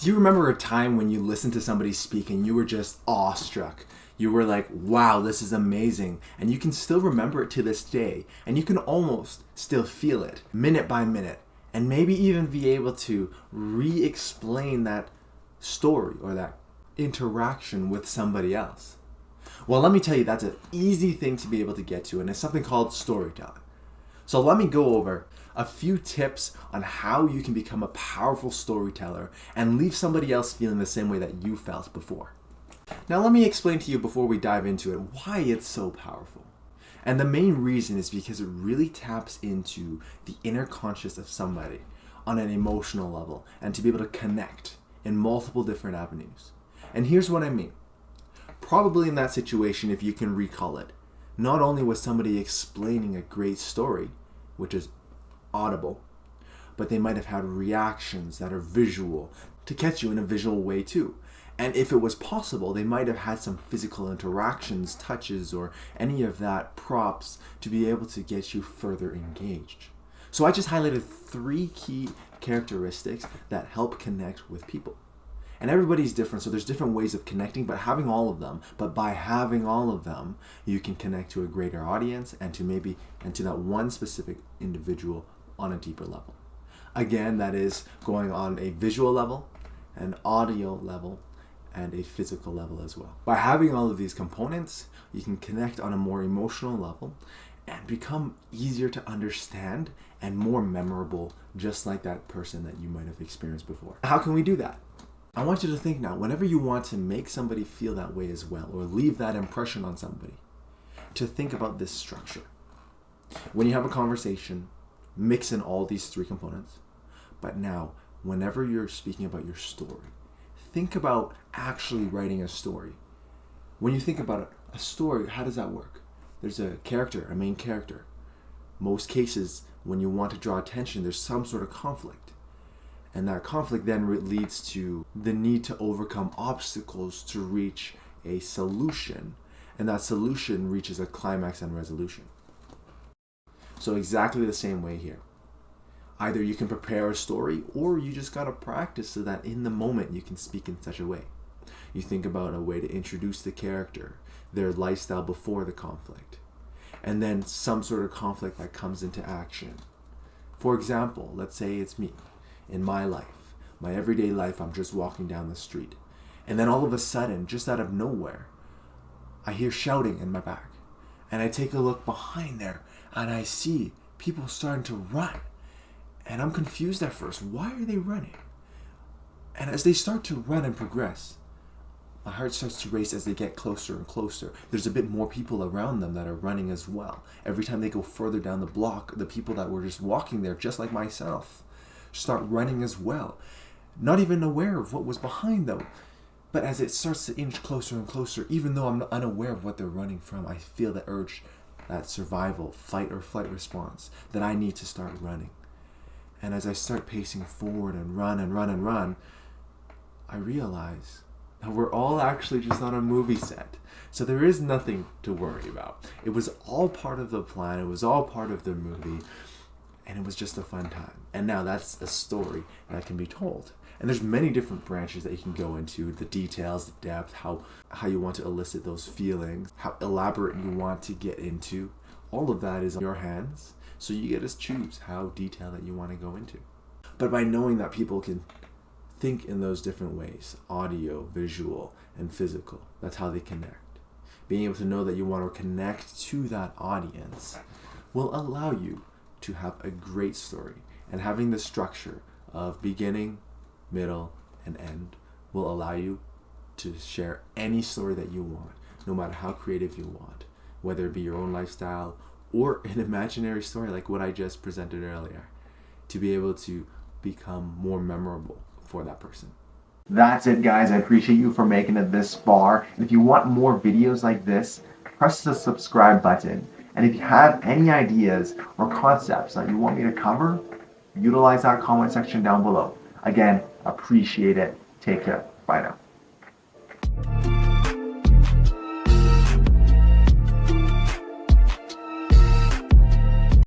Do you remember a time when you listened to somebody speak and you were just awestruck? You were like, wow, this is amazing. And you can still remember it to this day. And you can almost still feel it minute by minute. And maybe even be able to re-explain that story or that interaction with somebody else. Well, let me tell you, that's an easy thing to be able to get to. And it's something called storytelling. So let me go over a few tips on how you can become a powerful storyteller and leave somebody else feeling the same way that you felt before. Now let me explain to you before we dive into it why it's so powerful. And the main reason is because it really taps into the inner conscious of somebody on an emotional level and to be able to connect in multiple different avenues. And here's what I mean. Probably in that situation, if you can recall it, not only was somebody explaining a great story, which is audible, but they might have had reactions that are visual to catch you in a visual way too. And if it was possible, they might have had some physical interactions, touches, or any of that props to be able to get you further engaged. So I just highlighted 3 key characteristics that help connect with people. And everybody's different, so there's different ways of connecting, but by having all of them, you can connect to a greater audience and to that one specific individual on a deeper level. Again, that is going on a visual level, an audio level, and a physical level as well. By having all of these components, you can connect on a more emotional level and become easier to understand and more memorable, just like that person that you might have experienced before. How can we do that? I want you to think now, whenever you want to make somebody feel that way as well, or leave that impression on somebody, to think about this structure. When you have a conversation, mix in all these 3 components. But now, whenever you're speaking about your story, think about actually writing a story. When you think about a story, how does that work? There's a character, a main character. Most cases, when you want to draw attention, there's some sort of conflict. And that conflict then leads to the need to overcome obstacles to reach a solution. And that solution reaches a climax and resolution. So exactly the same way here. Either you can prepare a story or you just got to practice so that in the moment you can speak in such a way. You think about a way to introduce the character, their lifestyle before the conflict, and then some sort of conflict that comes into action. For example, let's say it's me. In my life, my everyday life, I'm just walking down the street. And then all of a sudden, just out of nowhere, I hear shouting in my back. And I take a look behind there and I see people starting to run. And I'm confused at first. Why are they running? And as they start to run and progress, my heart starts to race as they get closer and closer. There's a bit more people around them that are running as well. Every time they go further down the block, the people that were just walking there, just like myself, start running as well, not even aware of what was behind them. But as it starts to inch closer and closer, even though I'm unaware of what they're running from, I feel the urge, that survival, fight or flight response, that I need to start running. And as I start pacing forward and run, I realize that we're all actually just on a movie set. So there is nothing to worry about. It was all part of the plan. It was all part of the movie. And it was just a fun time. And now that's a story that can be told. And there's many different branches that you can go into, the details, the depth, how you want to elicit those feelings, how elaborate you want to get into. All of that is in your hands. So you get to choose how detailed that you want to go into. But by knowing that people can think in those different ways, audio, visual, and physical, that's how they connect. Being able to know that you want to connect to that audience will allow you to have a great story, and having the structure of beginning, middle, and end will allow you to share any story that you want, no matter how creative you want, whether it be your own lifestyle or an imaginary story like what I just presented earlier, to be able to become more memorable for that person. That's it, guys. I appreciate you for making it this far. And if you want more videos like this, press the subscribe button. And if you have any ideas or concepts that you want me to cover, utilize that comment section down below. Again, appreciate it. Take care. Bye now.